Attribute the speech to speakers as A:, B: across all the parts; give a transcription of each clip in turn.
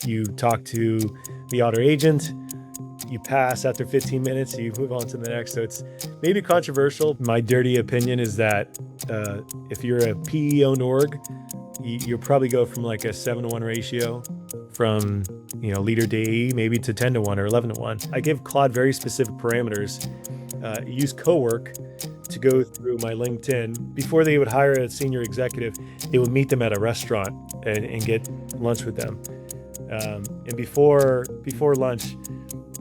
A: you talk to the Otter agent, you pass after 15 minutes, you move on to the next. So it's maybe controversial. My dirty opinion is that if you're a PE-owned org, you'll probably go from like a 7-to-1 ratio from leader to AE, maybe to 10-to-1 or 11-to-1. I give Claude very specific parameters. Use Cowork to go through my LinkedIn. Before they would hire a senior executive, they would meet them at a restaurant and get lunch with them. And before lunch,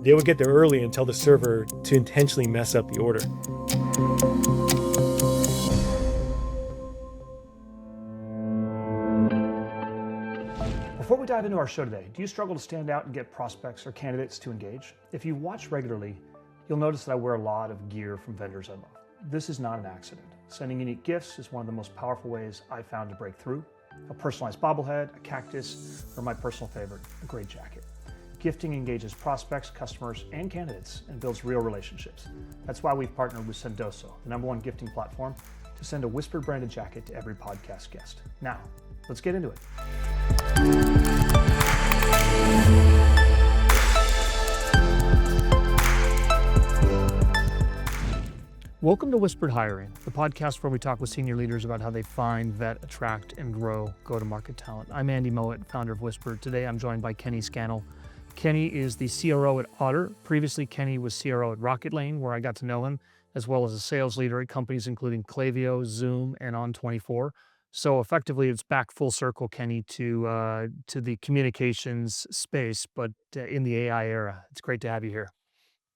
A: they would get there early and tell the server to intentionally mess up the order.
B: Before we dive into our show today, do you struggle to stand out and get prospects or candidates to engage? If you watch regularly, you'll notice that I wear a lot of gear from vendors I love. This is not an accident. Sending unique gifts is one of the most powerful ways I've found to break through. A personalized bobblehead, a cactus, or my personal favorite, a great jacket. Gifting engages prospects, customers, and candidates and builds real relationships. That's why we've partnered with Sendoso, the #1 gifting platform, to send a Whisper branded jacket to every podcast guest. Now, let's get into it. Welcome to Whispered Hiring, the podcast where we talk with senior leaders about how they find, vet, attract, and grow go-to-market talent. I'm Andy Mowat, founder of Whispered. Today, I'm joined by Kenny Scannell. Kenny is the CRO at Otter. Previously, Kenny was CRO at Rocketlane, where I got to know him, as well as a sales leader at companies including Klaviyo, Zoom, and On24. So effectively, it's back full circle, Kenny, to the communications space, but in the AI era. It's great to have you here.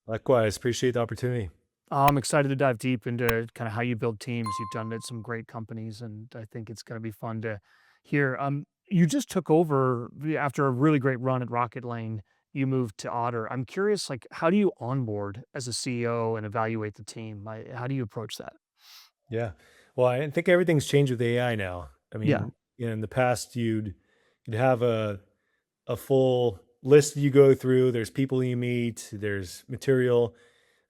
A: Likewise, appreciate the opportunity.
B: I'm excited to dive deep into kind of how you build teams. You've done it at some great companies, and I think it's going to be fun to hear. You just took over after a really great run at Rocketlane. You moved to Otter. I'm curious, like, how do you onboard as a CEO and evaluate the team? How do you approach that?
A: Yeah. Well, I think everything's changed with AI now. I
B: Yeah.
A: mean, in the past, you'd have a full list you go through. There's people you meet. There's material.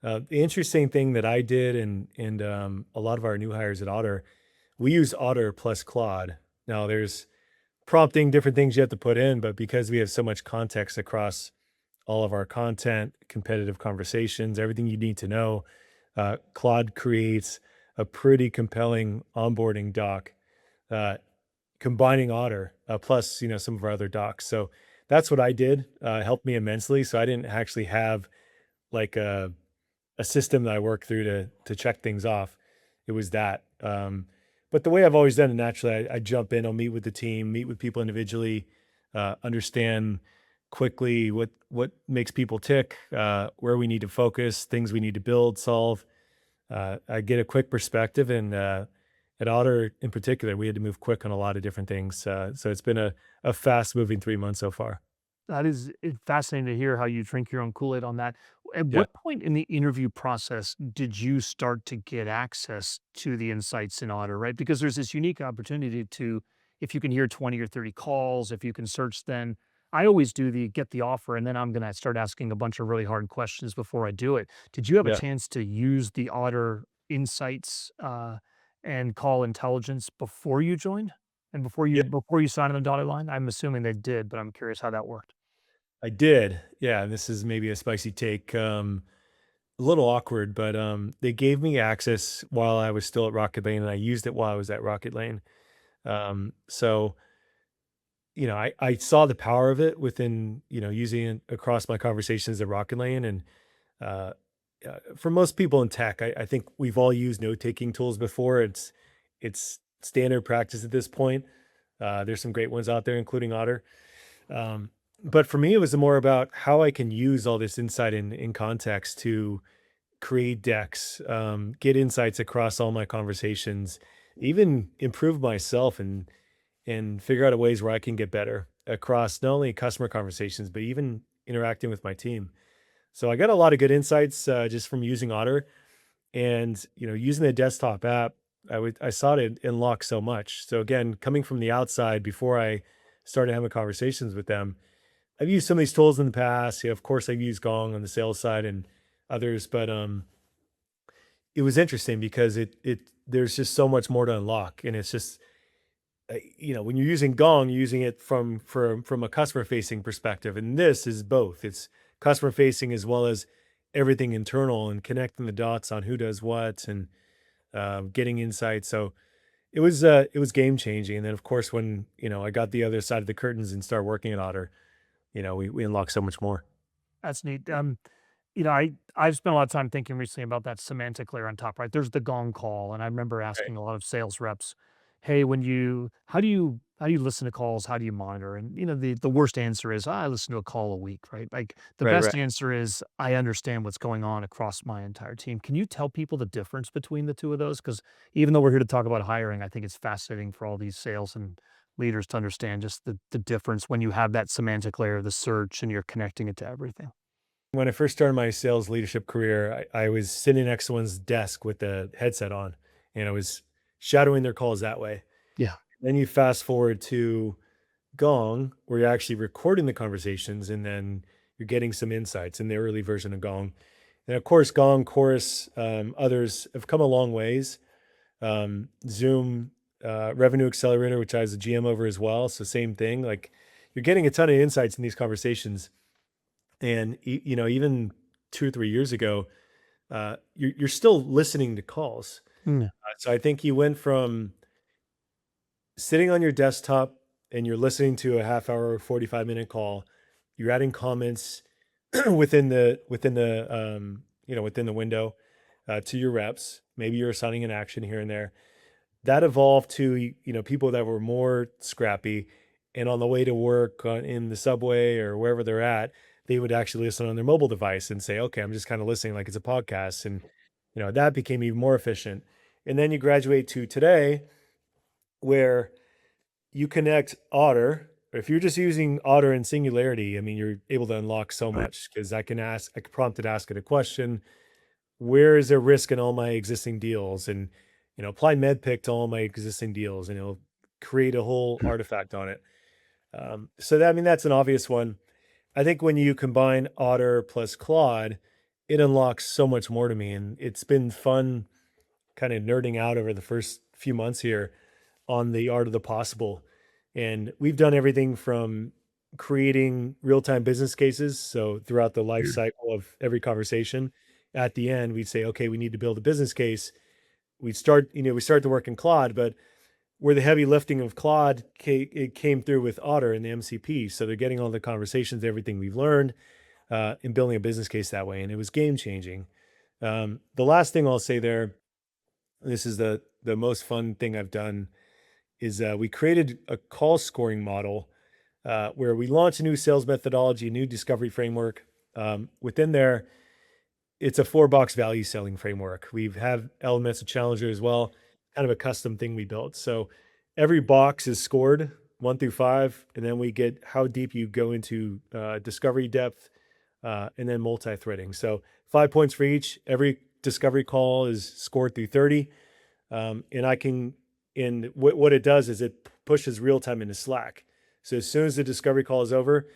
A: The interesting thing that I did, and a lot of our new hires at Otter, we use Otter plus Claude. Now, there's prompting, different things you have to put in, but because we have so much context across all of our content, competitive conversations, everything you need to know, Claude creates a pretty compelling onboarding doc, combining Otter plus some of our other docs. So that's what I did. Helped me immensely. So I didn't actually have like a system that I work through to check things off. It was that. But the way I've always done it, naturally, I jump in, I'll meet with the team, meet with people individually, understand quickly what makes people tick, where we need to focus, things we need to build, solve. I get a quick perspective, and at Otter in particular, we had to move quick on a lot of different things. So it's been a fast-moving 3 months so far.
B: That is fascinating to hear how you drink your own Kool-Aid on that. At
A: Yeah.
B: what point in the interview process did you start to get access to the insights in Otter, right? Because there's this unique opportunity to, if you can hear 20 or 30 calls, if you can search, then I always do the get the offer, and then I'm going to start asking a bunch of really hard questions before I do it. Did you have a
A: Yeah.
B: chance to use the Otter insights and call intelligence before you joined? And
A: Yeah.
B: before you signed on the dotted line? I'm assuming they did, but I'm curious how that worked.
A: I did. Yeah. And this is maybe a spicy take. A little awkward, but they gave me access while I was still at Rocketlane, and I used it while I was at Rocketlane. So I saw the power of it within using it across my conversations at Rocketlane, and uh, for most people in tech, I think we've all used note taking tools before. It's standard practice at this point. There's some great ones out there, including Otter. Um, but for me, it was more about how I can use all this insight in context to create decks, get insights across all my conversations, even improve myself and figure out ways where I can get better across not only customer conversations, but even interacting with my team. So I got a lot of good insights just from using Otter, and using the desktop app. I saw it unlock so much. So again, coming from the outside before I started having conversations with them, I've used some of these tools in the past. Of course, I've used Gong on the sales side and others, but it was interesting because it there's just so much more to unlock, and it's just when you're using Gong, you're using it from a customer facing perspective, and this is both. It's customer facing as well as everything internal and connecting the dots on who does what and getting insight. So it was game changing. And then of course when I got the other side of the curtains and started working at Otter, we unlocked so much more.
B: That's neat. I've spent a lot of time thinking recently about that semantic layer on top, right? There's the gong call, and I remember
A: Right,
B: asking a lot of sales reps, "Hey, how do you listen to calls? How do you monitor?" And the worst answer is, "I listen to a call a week," right? Like the
A: right, right.
B: best answer is, "I understand what's going on across my entire team." Can you tell people the difference between the two of those? Because even though we're here to talk about hiring, I think it's fascinating for all these sales and leaders to understand just the difference when you have that semantic layer, the search, and you're connecting it to everything.
A: When I first started my sales leadership career, I was sitting next to one's desk with the headset on, and I was shadowing their calls that way.
B: Yeah.
A: Then you fast forward to Gong, where you're actually recording the conversations and then you're getting some insights in the early version of Gong. And of course, Gong, Chorus, others have come a long ways. Zoom, Revenue Accelerator, which I was a GM over as well. So same thing. Like you're getting a ton of insights in these conversations. And even 2 or 3 years ago, you're still listening to calls.
B: Mm.
A: So I think you went from sitting on your desktop and you're listening to a half hour, 45-minute call. You're adding comments within the window to your reps. Maybe you're assigning an action here and there. That evolved to people that were more scrappy, and on the way to work in the subway or wherever they're at, they would actually listen on their mobile device and say, "Okay, I'm just kind of listening like it's a podcast," and that became even more efficient. And then you graduate to today, where you connect Otter. If you're just using Otter in Singularity, I mean, you're able to unlock so much because I can prompt it, ask it a question. Where is there risk in all my existing deals? And, apply MedPick to all my existing deals and it'll create a whole artifact on it. I mean, that's an obvious one. I think when you combine Otter plus Claude, it unlocks so much more to me. And it's been fun kind of nerding out over the first few months here on the art of the possible. And we've done everything from creating real-time business cases. So throughout the life cycle of every conversation, at the end, we'd say, okay, we need to build a business case. We start the work in Claude, but where the heavy lifting of Claude it came through with Otter and the MCP. So they're getting all the conversations, everything we've learned, in building a business case that way. And it was game changing. The last thing I'll say there, this is the most fun thing I've done, is we created a call scoring model where we launched a new sales methodology, a new discovery framework. Within there, it's a four-box value selling framework. We have elements of Challenger as well, kind of a custom thing we built. So every box is scored 1 through 5, and then we get how deep you go into discovery depth, and then multi-threading. So 5 points for each. Every discovery call is scored through 30. And I can, and what it does is it pushes real time into Slack. So as soon as the discovery call is over,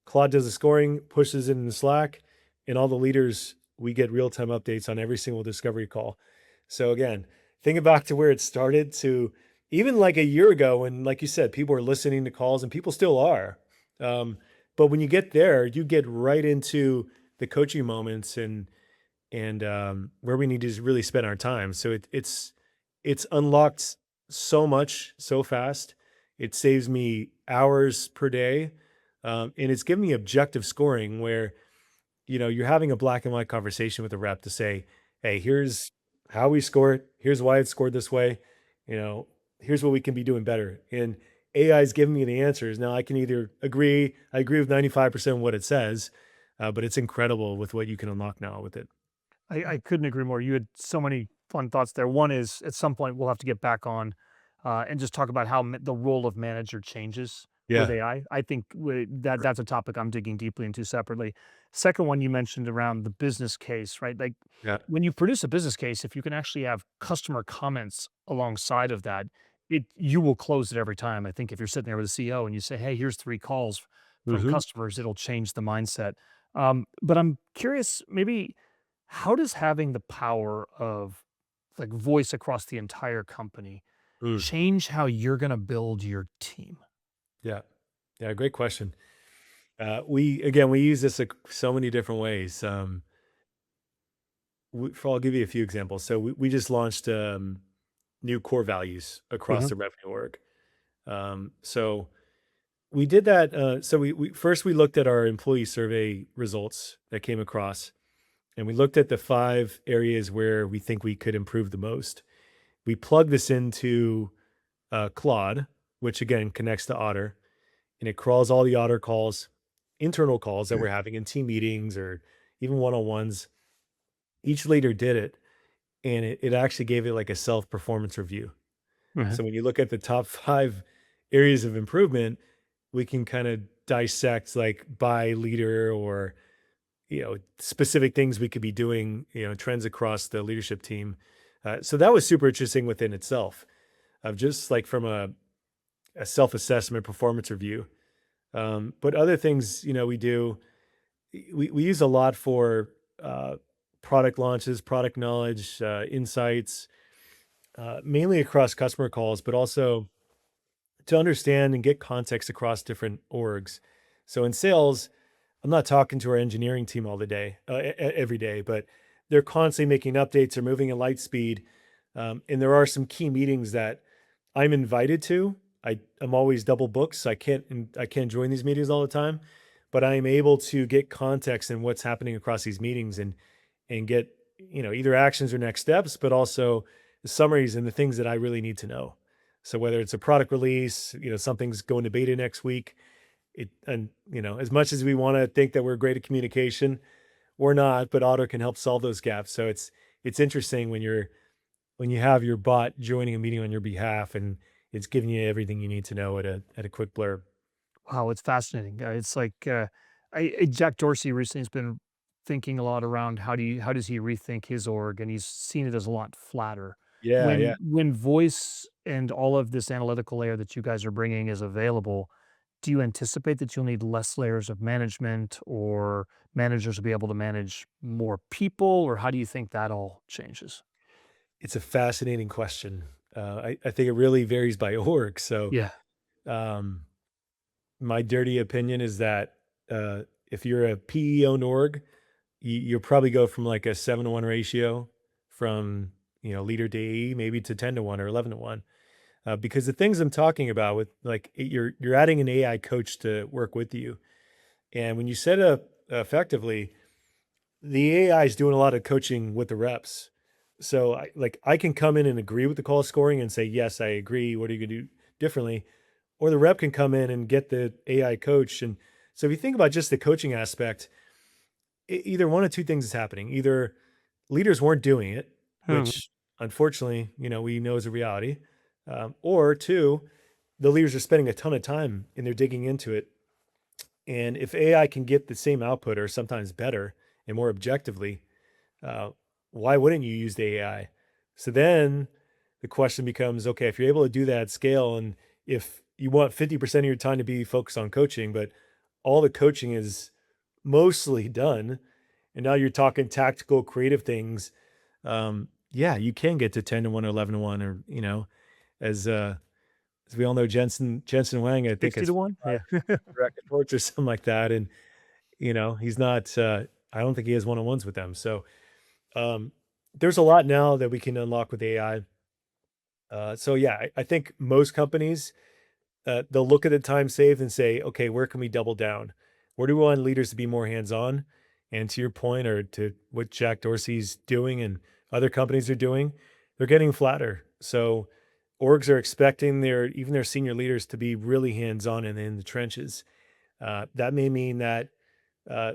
A: Claude does the scoring, pushes it into Slack, and all the leaders, we get real time updates on every single discovery call. So again, think back to where it started to even like a year ago when, like you said, people were listening to calls and people still are. Um, but when you get there, you get right into the coaching moments and where we need to really spend our time. So it's unlocked so much so fast. It saves me hours per day, and it's given me objective scoring where you're having a black and white conversation with a rep to say, "Hey, here's how we score it. Here's why it's scored this way. You know, here's what we can be doing better." And AI is giving me the answers. Now I can either agree, I agree with 95% of what it says, but it's incredible with what you can unlock now with it.
B: I couldn't agree more. You had so many fun thoughts there. One is at some point we'll have to get back on and just talk about how the role of manager changes with
A: Yeah.
B: AI. I think that's a topic I'm digging deeply into separately. Second one you mentioned around the business case, right? Like
A: Yeah.
B: when you produce a business case, if you can actually have customer comments alongside of that, you will close it every time. I think if you're sitting there with a CEO and you say, "Hey, here's 3 calls from
A: Mhm.
B: customers," it'll change the mindset. But I'm curious, maybe how does having the power of like voice across the entire company,
A: Mm,
B: change how you're going to build your team?
A: yeah. Yeah, great question. We use this so many different ways. I'll give you a few examples. So we just launched new core values across
B: Mhm.
A: the revenue org. So we did that. So we first we looked at our employee survey results that came across, and we looked at the 5 areas where we think we could improve the most. We plugged this into Claude, which again connects to Otter, and it crawls all the Otter calls, internal calls that we're having in team meetings or even one on ones. Each leader did it, and it actually gave it like a self performance review.
B: Mhm.
A: So when you look at the top 5 areas of improvement, we can kind of dissect like by leader or specific things we could be doing, trends across the leadership team. So that was super interesting within itself, of just like from a self assessment performance review. But other things, we do, we use a lot for product launches, product knowledge, insights, mainly across customer calls, but also to understand and get context across different orgs. So in sales, I'm not talking to our engineering team all the day, every day, but they're constantly making updates or moving at light speed. And there are some key meetings that I'm invited to. I'm always double booked, so I can't join these meetings all the time. But I am able to get context in what's happening across these meetings and get either actions or next steps, but also the summaries and the things that I really need to know. So whether it's a product release, something's going to beta next week, and as much as we want to think that we're great at communication, we're not, but Otter can help solve those gaps. So it's interesting when you have your bot joining a meeting on your behalf and it's giving you everything you need to know at a quick blurb.
B: Wow, it's fascinating. It's like Jack Dorsey recently has been thinking a lot around how does he rethink his org, and he's seen it as a lot flatter.
A: Yeah, yeah.
B: When voice and all of this analytical layer that you guys are bringing is available, do you anticipate that you'll need less layers of management, or managers will be able to manage more people, or how do you think that all changes?
A: It's a fascinating question. I think it really varies by org. So
B: Yeah.
A: um, my dirty opinion is that if you're a PE owned org, you'll probably go from like a 7-to-1 ratio from leader to AE, maybe to 10-to-1 or 11-to-1. Because the things I'm talking about with like you're adding an AI coach to work with you, and when you set up effectively, the AI is doing a lot of coaching with the reps. So I can come in and agree with the call scoring and say, yes, I agree. What are you gonna do differently? Or the rep can come in and get the AI coach. And so if you think about just the coaching aspect, either one of two things is happening. Either leaders weren't doing it,
B: Mhm.
A: which unfortunately, we know is a reality. Or two, the leaders are spending a ton of time and they're digging into it. And if AI can get the same output or sometimes better and more objectively, uh, why wouldn't you use the AI? So then the question becomes, okay, if you're able to do that at scale, and if you want 50% of your time to be focused on coaching, but all the coaching is mostly done, and now you're talking tactical, creative things, yeah, you can get to 10-to-1 or 11-to-1, or as as we all know, Jensen Wang, I think
B: 60
A: it's
B: to 1? Yeah.
A: direct reports or something like that, and he's not. I don't think he has one-on-ones with them. So um, there's a lot now that we can unlock with AI. So yeah, I think most companies they'll look at the time saved and say, okay, where can we double down? Where do we want leaders to be more hands-on? And to your point, or to what Jack Dorsey's doing and other companies are doing, they're getting flatter. So orgs are expecting their senior leaders to be really hands-on and in the trenches. That may mean that uh,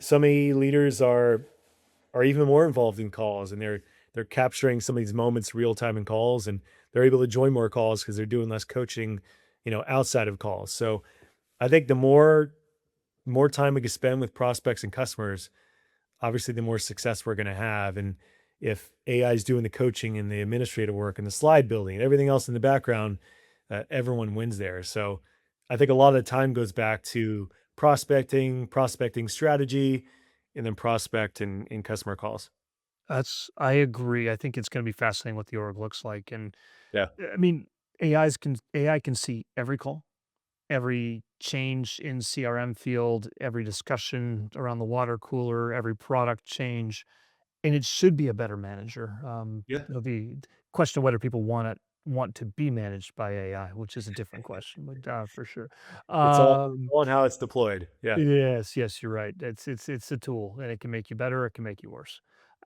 A: some AE leaders are even more involved in calls, and they're capturing some of these moments real time in calls, and they're able to join more calls because they're doing less coaching, outside of calls. So I think the more time we can spend with prospects and customers, obviously the more success we're going to have. And if AI is doing the coaching and the administrative work and the slide building and everything else in the background, everyone wins there. So I think a lot of the time goes back to prospecting strategy, and then prospect and customer calls.
B: I agree. I think it's going to be fascinating what the org looks like. And
A: Yeah.
B: I mean, AI can see every call, every change in CRM field, every discussion around the water cooler, every product change, and it should be a better manager.
A: Yeah.
B: The question of whether people want to be managed by AI, which is a different question, but for sure.
A: It's
B: Um,
A: all on how it's deployed. Yeah.
B: yes, yes, you're right. It's a tool, and it can make you better, it can make you worse.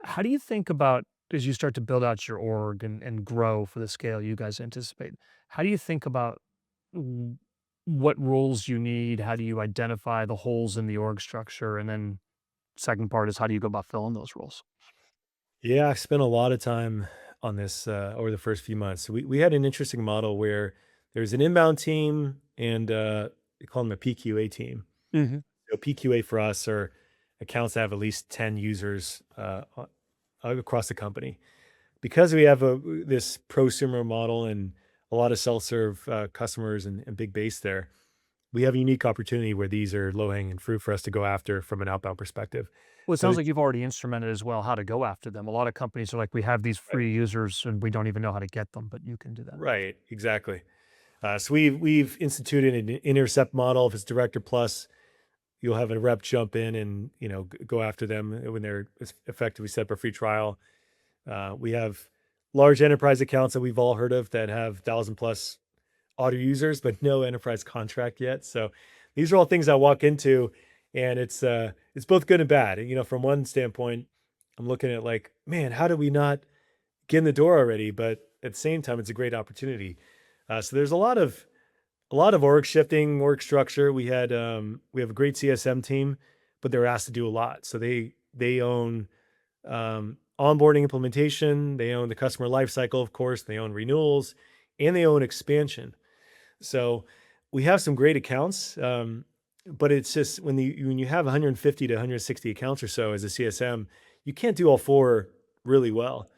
B: How do you think about as you start to build out your org and grow for the scale you guys anticipate? How do you think about w- what roles you need? How do you identify the holes in the org structure? And then second part is how do you go about filling those roles?
A: Yeah, I spent a lot of time on this over the first few months. We had an interesting model where there's an inbound team and we call them a PQA team.
B: Hmm.
A: So PQA for us are accounts that have at least 10 users across the company. Because we have this prosumer model and a lot of self-serve customers and big base there, we have a unique opportunity where these are low-hanging fruit for us to go after from an outbound perspective.
B: Well, it
A: So
B: sounds
A: the
B: like you've already instrumented as well how to go after them. A lot of companies are like, we have these
A: right,
B: free users and we don't even know how to get them, but you can do that.
A: right, exactly. So we've instituted an intercept model. If it's director plus, you'll have a rep jump in and go after them when they're effectively set up a free trial. We have large enterprise accounts that we've all heard of that have 1,000+ auto users, but no enterprise contract yet. So these are all things I walk into, and it's both good and bad. From one standpoint, I'm looking at like, man, how do we not get in the door already? But at the same time, it's a great opportunity. So there's a lot of org shifting, org structure. We have a great CSM team, but they're asked to do a lot. So they own onboarding implementation, they own the customer lifecycle, of course, they own renewals, and they own expansion. So we have some great accounts, but it's just when you have 150 to 160 accounts or so as a CSM, you can't do all four really well.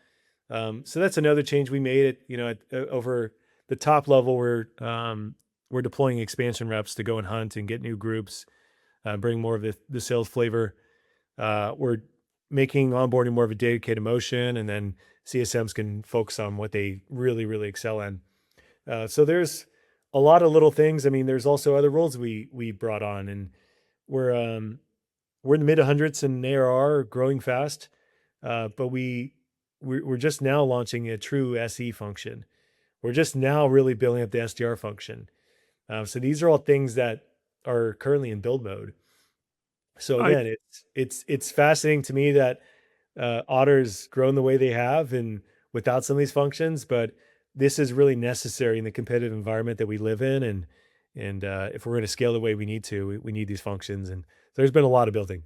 A: So that's another change we made. Over the top level, we're deploying expansion reps to go and hunt and get new groups, bring more of the sales flavor. We're making onboarding more of a dedicated motion, and then CSMs can focus on what they really, really excel in. So there's a lot of little things. I mean, there's also other roles we brought on, and we're um, we're in the mid hundreds in ARR, growing fast. But we're just now launching a true SE function. We're just now really building up the SDR function. So these are all things that are currently in build mode. So
B: I
A: again, it's fascinating to me that Otter's grown the way they have and without some of these functions, but this is really necessary in the competitive environment that we live in, and if we're going to scale the way we need to, we need these functions. And there's been a lot of building.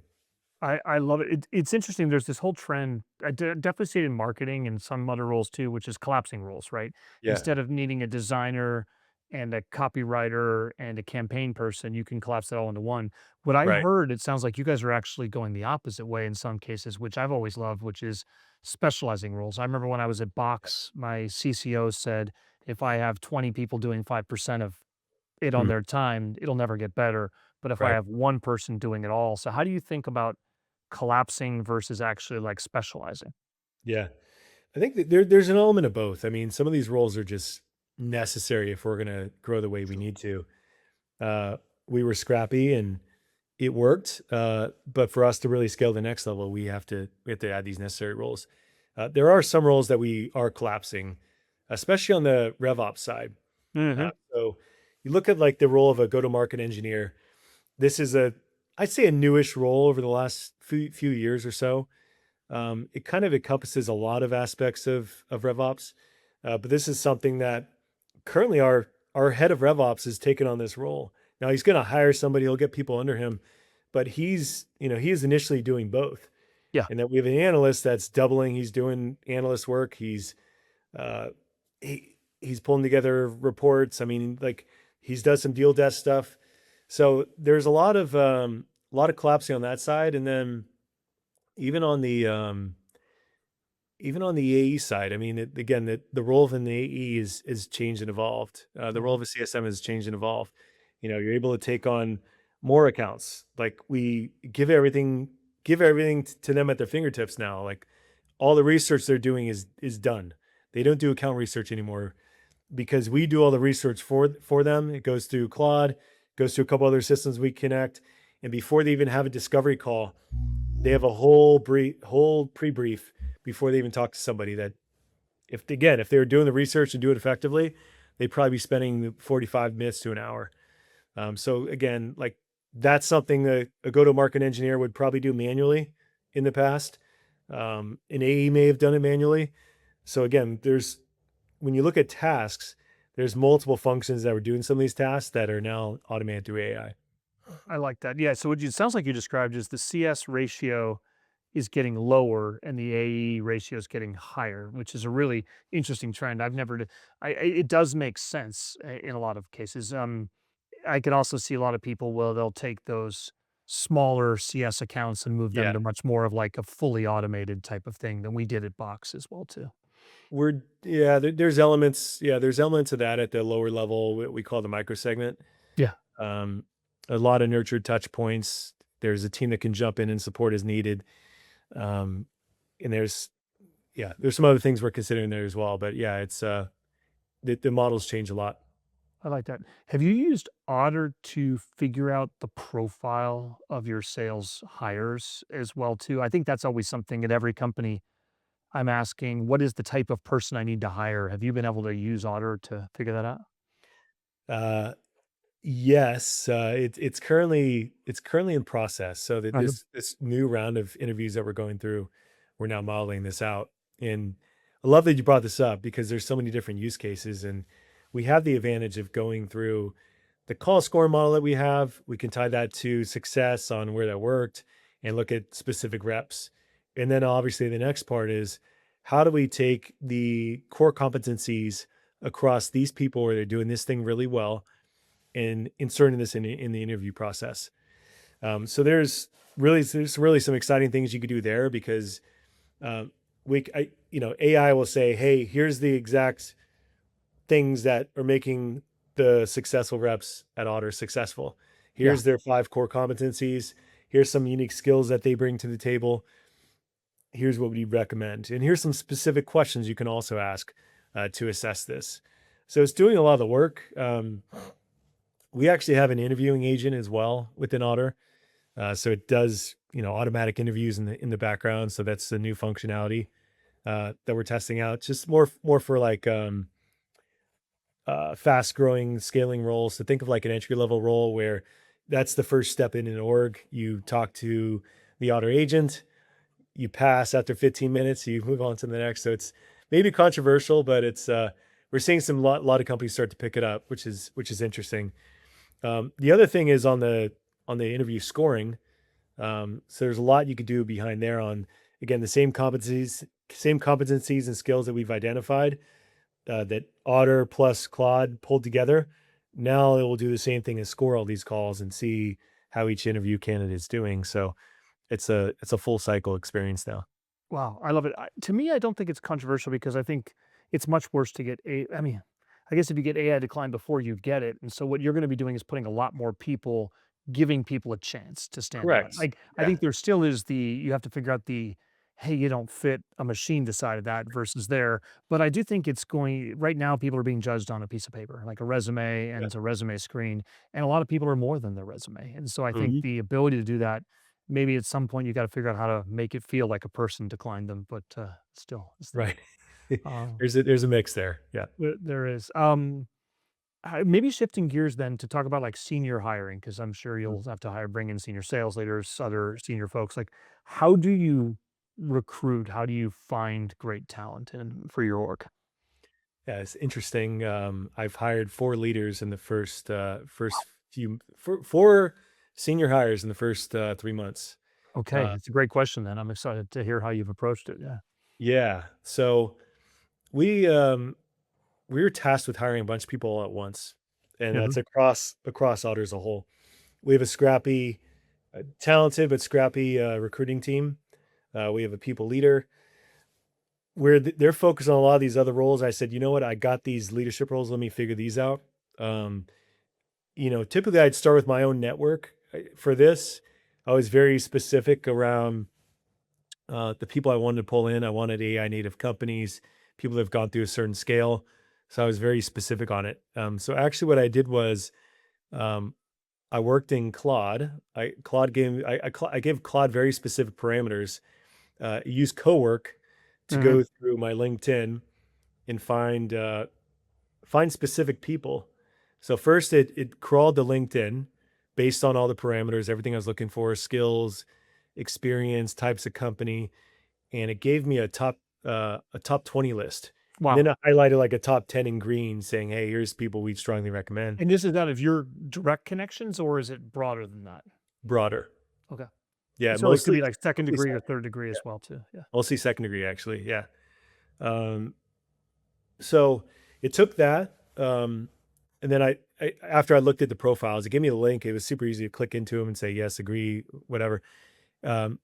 B: I love it. It's interesting. There's this whole trend. Definitely see it in marketing and some other roles too, which is collapsing roles, right?
A: Yeah.
B: Instead of needing a designer and a copywriter and a campaign person, you can collapse that all into one. What I
A: Right.
B: heard, it sounds like you guys are actually going the opposite way in some cases, which I've always loved, which is specializing roles. I remember when I was at Box, my CCO said, if I have 20 people doing 5% of it on
A: Mm,
B: their time, it'll never get better. But if I
A: right.
B: have one person doing it all, so how do you think about collapsing versus actually, like, specializing?
A: Yeah. I think that there's an element of both. I mean, some of these roles are just necessary if we're going to grow the way we need to. Uh, we were scrappy and it worked. But for us to really scale the next level, we have to add these necessary roles. There are some roles that we are collapsing, especially on the RevOps side.
B: Mhm.
A: So you look at like the role of a go-to-market engineer. This is I'd say a newish role over the last few years or so. It kind of encompasses a lot of aspects of RevOps, but this is something that currently our head of RevOps has taken on this role. Now he's going to hire somebody; he'll get people under him, but he is initially doing both.
B: Yeah.
A: And that we have an analyst that's doubling. He's doing analyst work. Uh, he's pulling together reports. I mean, like he's done some deal desk stuff. So there's a lot of collapsing on that side, and then even on the um, even on the AE side, I mean, again, the role of an AE is changed and evolved. The role
B: Mhm.
A: of a CSM has changed and evolved. You're able to take on more accounts. Like we give everything to them at their fingertips now. Like all the research they're doing is done. They don't do account research anymore because we do all the research for them. It goes through Claude, goes through a couple other systems we connect, and before they even have a discovery call, they have a whole pre-brief before they even talk to somebody. That if they were doing the research and do it effectively, they'd probably be spending 45 minutes to an hour. So again, like that's something that a go-to-market engineer would probably do manually in the past. An AE may have done it manually. So again, there's when you look at tasks, there's multiple functions that were doing some of these tasks that are now automated through AI.
B: I like that. Yeah. So what you sounds like you described is the CS ratio is getting lower and the AE ratio is getting higher, which is a really interesting trend. I've never, it does make sense in a lot of cases. I can also see a lot of people, well, they'll take those smaller CS accounts and move them
A: Yeah,
B: to much more of like a fully automated type of thing than we did at Box as well too.
A: there's elements of that at the lower level. What we call the micro segment.
B: Yeah,
A: Um, a lot of nurtured touch points. There's a team that can jump in and support as needed. Um, and there's some other things we're considering there as well. But yeah, it's the models change a lot.
B: I like that. Have you used Otter to figure out the profile of your sales hires as well too? I think that's always something at every company I'm asking, what is the type of person I need to hire? Have you been able to use Otter to figure that out?
A: Uh, Yes, it's currently in process. So that
B: I know.
A: this new round of interviews that we're going through, we're now modeling this out. And I love that you brought this up because there's so many different use cases, and we have the advantage of going through the call score model that we have. We can tie that to success on where that worked and look at specific reps. And then obviously the next part is how do we take the core competencies across these people where they're doing this thing really well and inserting this in the interview process. So there's really some exciting things you could do there because um, AI will say, hey, here's the exact things that are making the successful reps at Otter successful.
B: Yeah.
A: Here's their 5 core competencies. Here's some unique skills that they bring to the table. Here's what we recommend, and here's some specific questions you can also ask to assess this. So it's doing a lot of the work. We actually have an interviewing agent as well within Otter. So it does, automatic interviews in the background. So that's the new functionality that we're testing out. Just more for like fast growing scaling roles. So think of like an entry level role where that's the first step in an org. You talk to the Otter agent, you pass after 15 minutes, you move on to the next. So it's maybe controversial, but it's we're seeing some lot of companies start to pick it up, which is interesting. The other thing is on the interview scoring. So there's a lot you could do behind there on again the same competencies and skills that we've identified that Otter plus Claude pulled together. Now it will do the same thing as score all these calls and see how each interview candidate is doing. So it's a full cycle experience now.
B: Wow, I love it. To me, I don't think it's controversial because I think it's much worse to get I mean, I guess if you get AI decline before you get it, and so what you're going to be doing is putting a lot more people, giving people a chance to stand out.
A: Correct.
B: Like I
A: Yeah.
B: think there still is the you have to figure out the hey, you don't fit a machine decided that versus there. But I do think it's going right now. People are being judged on a piece of paper, like a resume, and
A: Yeah.
B: it's a resume screen, and a lot of people are more than their resume. And so I think
A: Mhm.
B: the ability to do that maybe at some point you gotta figure out how to make it feel like a person declined them, but, still, it's there.
A: Right.
B: Uh,
A: There's a mix there. Yeah.
B: there is. Maybe shifting gears then to talk about, like, senior hiring because 'cause I'm sure
A: Mm.
B: you'll have to bring in senior sales leaders, other senior folks, like, how do you recruit? How do you find great talent in for your org?
A: Yeah, it's interesting. I've hired 4 leaders in the first four senior hires in the first 3 months.
B: Okay,
A: Uh,
B: it's a great question then, I'm excited to hear how you've approached it, yeah.
A: yeah, so we we were tasked with hiring a bunch of people all at once, and
B: Yeah.
A: that's across Otter as a whole. We have a scrappy, talented but scrappy recruiting team. We have a people leader where they're focused on a lot of these other roles. I said, you know what, I got these leadership roles. Let me figure these out. Um, typically I'd start with my own network for this. I was very specific around The people I wanted to pull in, I wanted AI native companies, people that have gone through a certain scale. So I was very specific on it. So actually, what I did was um, I worked in Claude. Claude gave I gave Claude very specific parameters. Use Cowork to
B: Hmm.
A: go through my LinkedIn and find specific people. So first, it crawled to LinkedIn based on all the parameters, everything I was looking for, skills, experience, types of company, and it gave me a top 20 list. And then
B: Wow.
A: I highlighted like a top 10 in green, saying, "Hey, here's people we'd strongly recommend."
B: And this is out of your direct connections, or is it broader than that?
A: Broader,
B: Okay.
A: yeah,
B: So it could be like second
A: mostly
B: degree or
A: second,
B: third degree
A: yeah,
B: as well too. Yeah.
A: mostly second degree actually, yeah. Um, So it took that, and then I after I looked at the profiles, it gave me a link. It was super easy to click into them and say yes, agree, whatever. And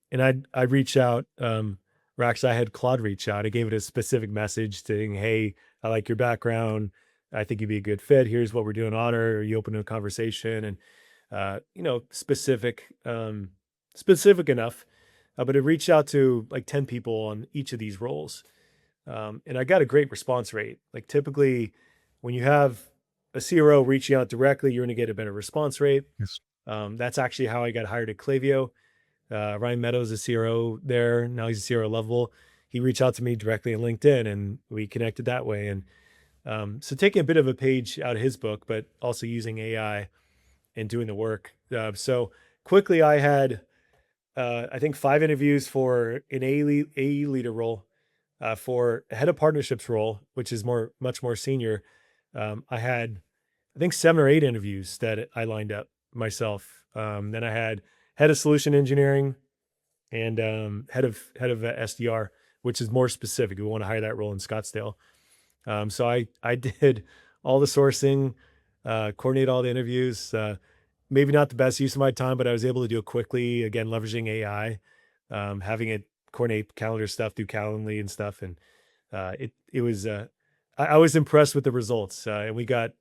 A: I reached out, or actually I had Claude reach out. I gave it a specific message saying, "Hey, I like your background. I think you'd be a good fit. Here's what we're doing. Otter. Are you open to a conversation?" And specific enough. But it reached out to like 10 people on each of these roles, and I got a great response rate. Like typically, when you have a CRO reaching out directly, you're going to get a better response rate.
B: Yes.
A: That's actually how I got hired at Klaviyo. Ryan Meadows, a CRO there. Now he's a CRO level. He reached out to me directly on LinkedIn, and we connected that way. And so taking a bit of a page out of his book, but also using AI and doing the work. So quickly, I had I think 5 interviews for an AE leader role. For a head of partnerships role, which is much more senior, I had I think 7 or 8 interviews that I lined up myself. Then I had head of solution engineering and head of SDR, which is more specific. We want to hire that role in Scottsdale. So I did all the sourcing, coordinate all the interviews. Maybe not the best use of my time, but I was able to do it quickly. Again, leveraging AI, having it coordinate calendar stuff through Calendly and stuff, and it was. I was impressed with the results, and we got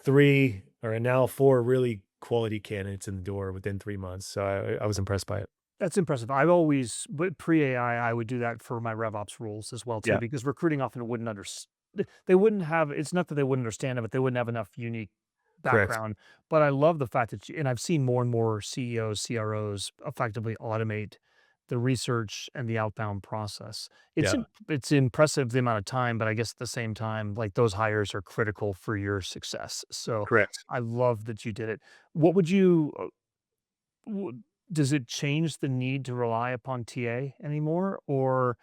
A: 3 or now 4 really quality candidates in the door within 3 months. So I was impressed by it.
B: That's impressive. I've always, but pre-AI, I would do that for my RevOps roles as well too,
A: Yeah,
B: because recruiting often wouldn't they wouldn't have, it's not that they wouldn't understand it, but they wouldn't have enough unique
A: correct.
B: background. But I love the fact that and I've seen more and more CEOs, CROs effectively automate the research and the outbound process.
A: Yeah,
B: It's impressive the amount of time, but I guess at the same time, like those hires are critical for your success. So
A: correct.
B: I love that you did it. What would you W does it change the need to rely upon TA anymore? Or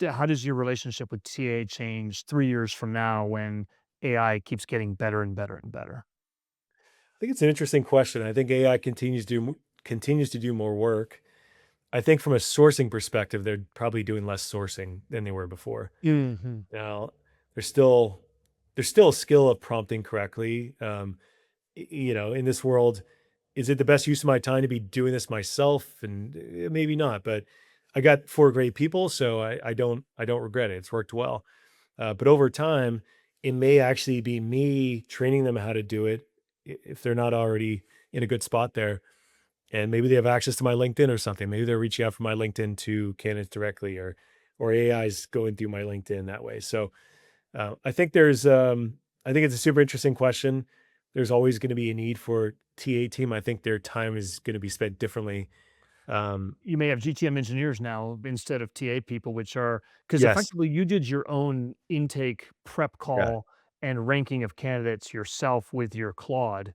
B: how does your relationship with TA change 3 years from now when AI keeps getting better and better and better?
A: I think it's an interesting question. I think AI continues to do more work. I think from a sourcing perspective, they're probably doing less sourcing than they were before.
B: Mhm.
A: Now, there's still there's still a skill of prompting correctly. In this world, is it the best use of my time to be doing this myself? And maybe not, but I got 4 great people, so I don't regret it. It's worked well. But over time, it may actually be me training them how to do it if they're not already in a good spot there. And maybe they have access to my LinkedIn or something. Maybe they're reaching out from my LinkedIn to candidates directly, or AI is going through my LinkedIn that way. So I think it's a super interesting question. There's always going to be a need for TA team. I think their time is going to be spent differently. Um,
B: You may have GTM engineers now instead of TA people, which are because
A: yes,
B: effectively you did your own intake prep
A: yeah,
B: call and ranking of candidates yourself with your Claude.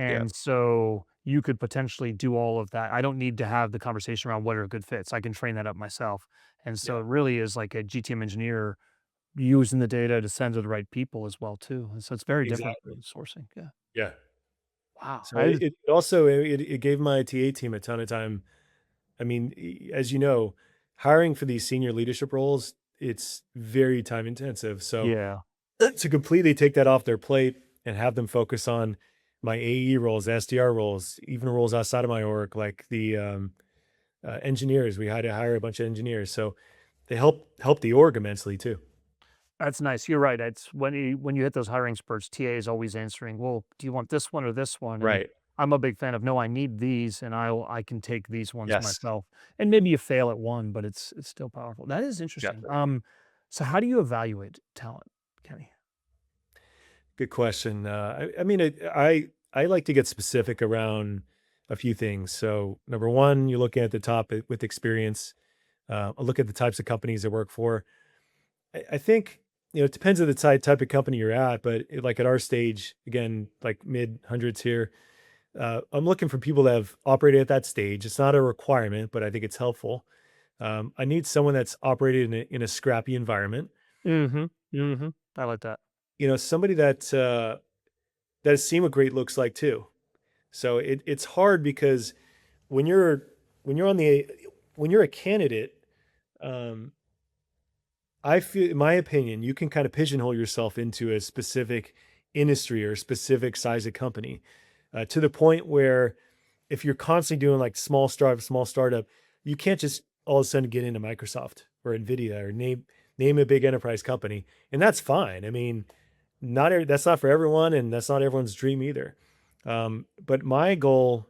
A: yeah,
B: And so you could potentially do all of that. I don't need to have the conversation around what are good fits. I can train that up myself. And so
A: yeah,
B: it really is like a GTM engineer using the data to send to the right people as well too. And so it's very different
A: exactly,
B: from sourcing. Yeah.
A: yeah.
B: Wow.
A: So it also it gave my TA team a ton of time. I mean, as you know, hiring for these senior leadership roles, it's very time intensive. So
B: Yeah.
A: to completely take that off their plate and have them focus on my AE roles, SDR roles, even roles outside of my org, like the engineers. We had to hire a bunch of engineers, so they help the org immensely too.
B: That's nice. You're right. It's when you hit those hiring spurts, TA is always answering, "Well, do you want this one or this one?" And
A: Right.
B: I'm a big fan of, no, I need these, and I can take these ones
A: Yes.
B: myself. And maybe you fail at one, but it's still powerful. That is
A: Yeah.
B: interesting. So how do you evaluate talent, Kenny?
A: Good question. I mean, I like to get specific around a few things. So number one, you're looking at the top with experience. I look at the types of companies I work for. I think it depends on the type of company you're at, but like at our stage, again, like mid hundreds here, I'm looking for people that have operated at that stage. It's not a requirement, but I think it's helpful. I need someone that's operated in a scrappy environment.
B: Mhm, mhm. I like that.
A: Somebody that has seen what great looks like too. So it's hard because when you're when you're on the when you're a candidate, um, I feel, in my opinion, you can kind of pigeonhole yourself into a specific industry or a specific size of company, to the point where if you're constantly doing like small startup, you can't just all of a sudden get into Microsoft or Nvidia or name a big enterprise company, and that's fine. I mean, that's not for everyone, and that's not everyone's dream either. But my goal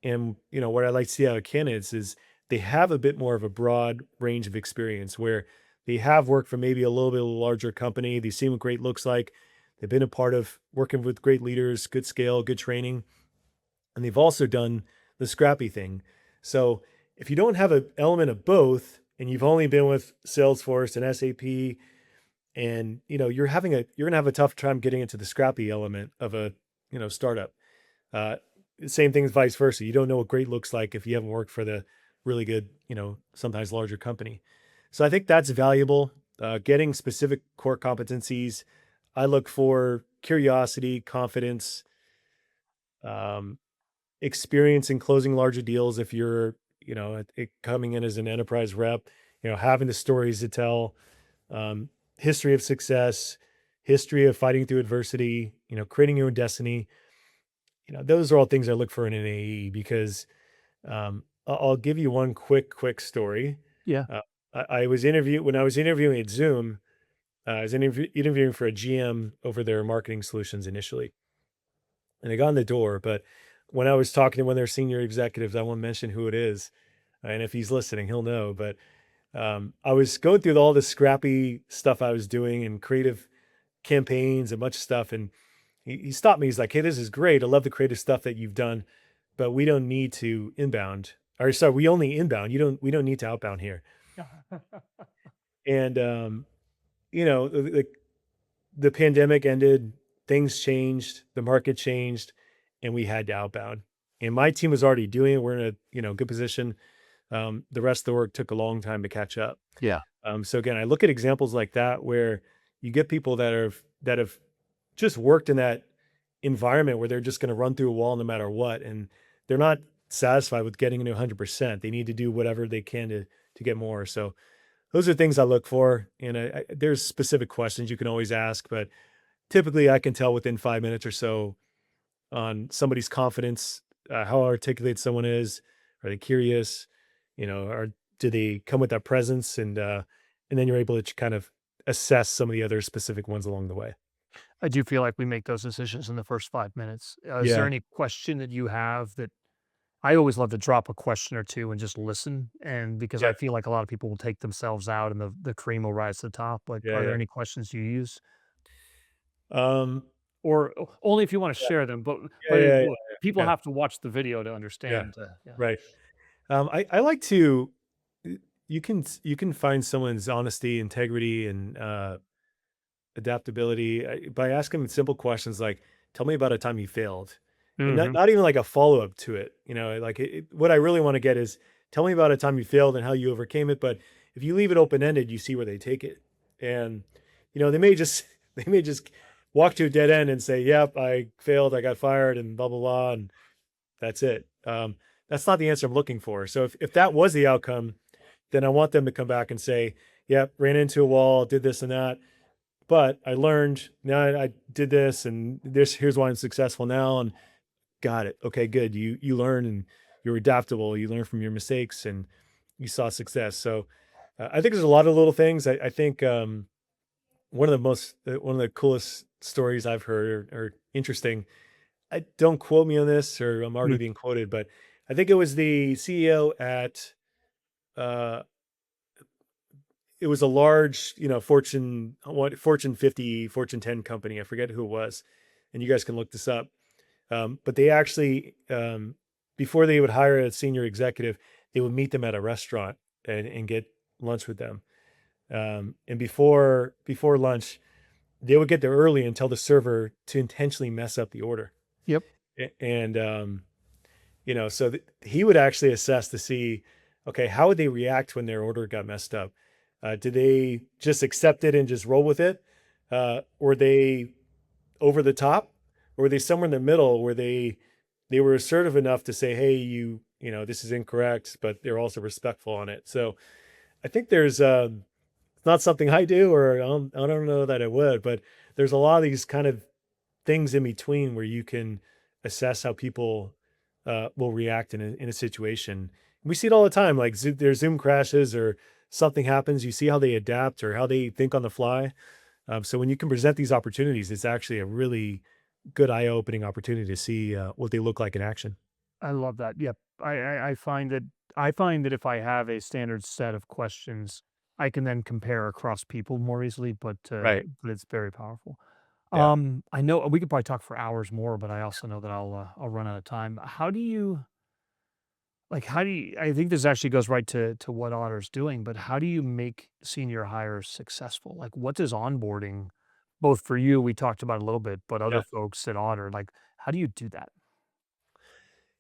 A: and what I like to see out of candidates is they have a bit more of a broad range of experience where they have worked for maybe a little bit of a larger company. They've seen what great looks like. They've been a part of working with great leaders, good scale, good training, and they've also done the scrappy thing. So if you don't have an element of both, and you've only been with Salesforce and SAP, and you're gonna have a tough time getting into the scrappy element of a startup. uh, Same thing as vice versa. You don't know what great looks like if you haven't worked for the really good, sometimes larger company. So I think that's valuable. Getting specific core competencies. I look for curiosity, confidence, um, experience in closing larger deals. If you're, coming in as an enterprise rep, having the stories to tell, um, history of success, history of fighting through adversity, creating your own destiny. Those are all things I look for in an AE because I'll give you one quick story.
B: Yeah.
A: I was interviewed when I was interviewing at Zoom. I was interviewing for a GM over their marketing solutions initially, and I got in the door. But when I was talking to one of their senior executives, I won't mention who it is, and if he's listening, he'll know. But I was going through all the scrappy stuff I was doing and creative campaigns and much stuff, and he stopped me. He's like, "Hey, this is great. I love the creative stuff that you've done, but we don't need to inbound. Or sorry, we only inbound. We don't need to outbound here." And the pandemic ended, things changed, the market changed, and we had to outbound. And my team was already doing it. We're in a good position. The rest of the work took a long time to catch up.
B: Yeah.
A: So again, I look at examples like that where you get people that have just worked in that environment where they're just going to run through a wall no matter what, and they're not satisfied with getting into 100%. They need to do whatever they can to get more. So those are things I look for, and there's specific questions you can always ask, but typically I can tell within 5 minutes or so on somebody's confidence, how articulate someone is. Are they curious? Or do they come with that presence? And then you're able to kind of assess some of the other specific ones along the way.
B: I do feel like we make those decisions in the first 5 minutes. Is there
A: Yeah.
B: any question that you have that I always love to drop a question or 2 and just listen, and because
A: Yeah.
B: I feel like a lot of people will take themselves out and the cream will rise to the top. Like,
A: Yeah.
B: are there
A: Yeah.
B: any questions you use?
A: Um,
B: Or only if you wanna
A: yeah.
B: share them, but
A: Yeah.
B: it
A: Yeah.
B: w people
A: Yeah.
B: have to watch the video to
A: Yeah.
B: understand, yeah.
A: Right. I like to, you can find someone's honesty, integrity, and adaptability, by asking them simple questions like, "Tell me about a time you failed," and not
B: Mhm.
A: not even like a follow up to it. Like what I really want to get is, "Tell me about a time you failed and how you overcame it." But if you leave it open ended, you see where they take it, and they may just they may just walk to a dead end and say, "Yep, I failed, I got fired, and blah blah blah," and that's it. That's not the answer I'm looking for. So if that was the outcome, then I want them to come back and say, "Yep, ran into a wall, did this and that, but I learned, now I did this and this, here's why I'm successful now." And got it. Okay, good. You learn, and you're adaptable. You learn from your mistakes, and you saw success. So I think there's a lot of little things. I think one of the coolest stories I've heard, or interesting. I don't quote me on this, or I'm already
B: Mm.
A: being quoted, but I think it was the CEO at, uh, it was a large, Fortune 50, Fortune 10 company. I forget who it was, and you guys can look this up. But they actually, before they would hire a senior executive, they would meet them at a restaurant and get lunch with them. And before lunch, they would get there early and tell the server to intentionally mess up the order.
B: Yep.
A: And so he would actually assess to see, okay, how would they react when their order got messed up? Did they just accept it and just roll with it? Were they over the top, or were they somewhere in the middle where they were assertive enough to say, hey, this is incorrect, but they're also respectful on it. So I think there's it's not something I do, or I don't know that I would, but there's a lot of these kind of things in between where you can assess how people will react in a situation. We see it all the time, like their Zoom crashes or something happens. You see how they adapt or how they think on the fly. So when you can present these opportunities, it's actually a really good eye-opening opportunity to see what they look like in action.
B: I love that. Yep. I find that if I have a standard set of questions, I can then compare across people more easily,
A: Right.
B: but it's very powerful.
A: Yeah.
B: I know we could probably talk for hours more, but I also know that I'll run out of time. How do you I think this actually goes right to what Otter's doing, but how do you make senior hires successful? Like, what does onboarding, both for you, we talked about a little bit, but other
A: Yeah.
B: folks at Otter, like, how do you do that?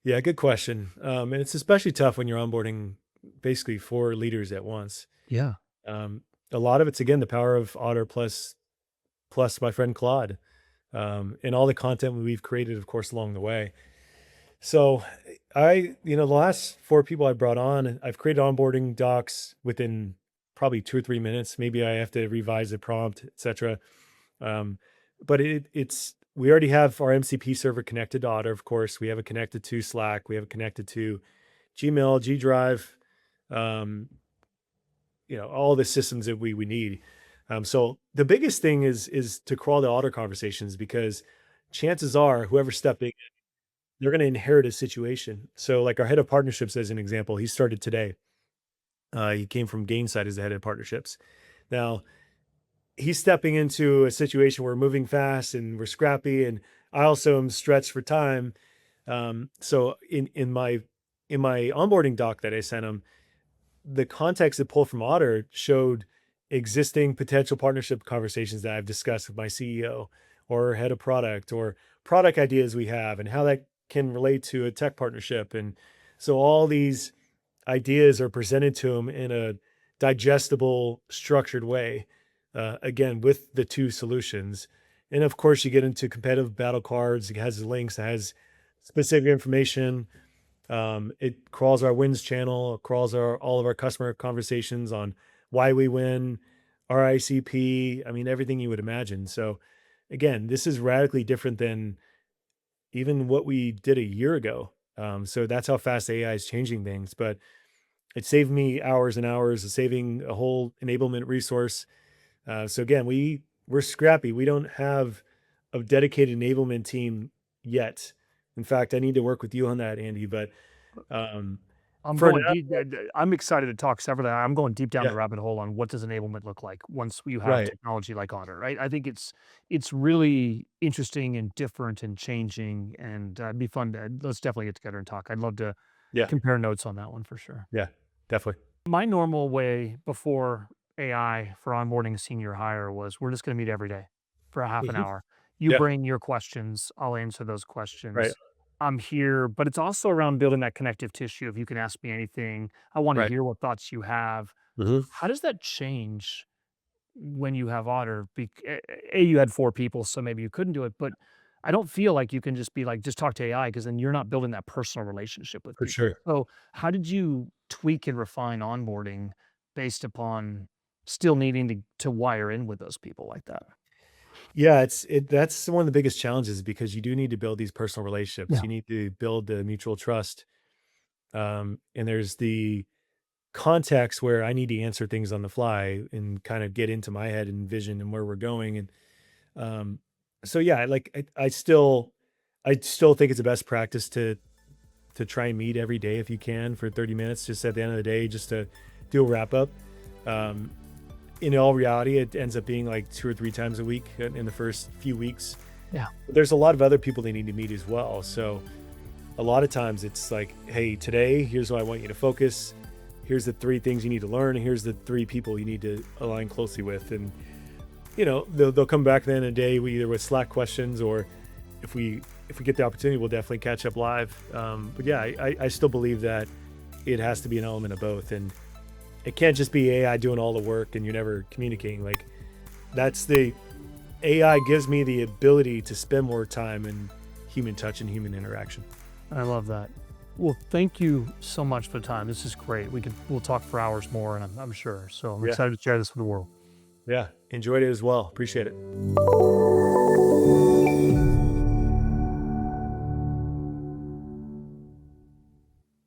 A: Yeah, good question. And it's especially tough when you're onboarding basically four leaders at once.
B: Yeah.
A: Um, a lot of it's again the power of Otter plus my friend Claude, and all the content we've created, of course, along the way. So the last four people I brought on, I've created onboarding docs within probably 2 or 3 minutes. Maybe I have to revise the prompt, etc. Um, but it's we already have our MCP server connected to Otter, of course. We have it connected to Slack. We have it connected to Gmail, G Drive, um, all the systems that we need. So the biggest thing is to crawl the Otter conversations, because chances are whoever's stepping, they're going to inherit a situation. So like our head of partnerships, as an example, he started today. He came from Gainside as the head of partnerships. Now he's stepping into a situation where we're moving fast and we're scrappy, and I also am stretched for time. So in my onboarding doc that I sent him, the context that pulled from Otter showed existing potential partnership conversations that I've discussed with my CEO or head of product, or product ideas we have and how that can relate to a tech partnership. And so all these ideas are presented to him in a digestible, structured way, again, with the two solutions. And of course, you get into competitive battle cards. It has links, it has specific information. It crawls our wins channel, it crawls all of our customer conversations on why we win, our ICP. I mean, everything you would imagine. So, again, this is radically different than even what we did a year ago. So that's how fast AI is changing things. But it saved me hours and hours of saving a whole enablement resource. So again, we're scrappy. We don't have a dedicated enablement team yet. In fact, I need to work with you on that, Andy. But um,
B: I'm
A: for
B: going
A: now,
B: deep. I'm excited to talk separately. I'm going deep down
A: yeah,
B: the rabbit hole on what does enablement look like once you have
A: right,
B: technology like Otter, right? I think it's really interesting and different and changing, and it'd be fun to let's definitely get together and talk. I'd love to
A: yeah,
B: compare notes on that one for sure.
A: yeah, definitely,
B: My normal way before AI for onboarding a senior hire was we're just going to meet every day for a half an
A: hmm,
B: hour. You
A: yeah,
B: bring your questions, I'll answer those
A: right,
B: questions. I'm here, but it's also around building that connective tissue. If you can ask me anything, I want to
A: right,
B: hear what thoughts you have.
A: hmm,
B: How does that change when you have Otter? You had four people, so maybe you couldn't do it, but I don't feel like you can just be like, just talk to AI because then you're not building that personal relationship with
A: for
B: people.
A: sure.
B: So, how did you tweak and refine onboarding based upon still needing to wire in with those people like that?
A: Yeah, that's one of the biggest challenges, because you do need to build these personal relationships.
B: Yeah.
A: You need to build the mutual trust. And there's the context where I need to answer things on the fly and kind of get into my head and vision and where we're going. And um, so, yeah, I still I still think it's the best practice to try and meet every day if you can for 30 minutes, just at the end of the day, just to do a wrap up. Um, in all reality, it ends up being like 2 or 3 times a week in the first few weeks.
B: Yeah.
A: But there's a lot of other people they need to meet as well. So a lot of times it's like, hey, today, here's what I want you to focus. Here's the 3 things you need to learn. And here's the 3 people you need to align closely with. And, they'll come back at the end of the day either with Slack questions, or if we get the opportunity, we'll definitely catch up live. But yeah, I still believe that it has to be an element of both. And it can't just be AI doing all the work and you're never communicating. Like, that's the AI gives me the ability to spend more time in human touch and human interaction.
B: I love that. Well, thank you so much for the time. This is great. We'll talk for hours more, and I'm sure. So I'm
A: Yeah.
B: excited to share this with the world.
A: Yeah. Enjoyed it as well. Appreciate it.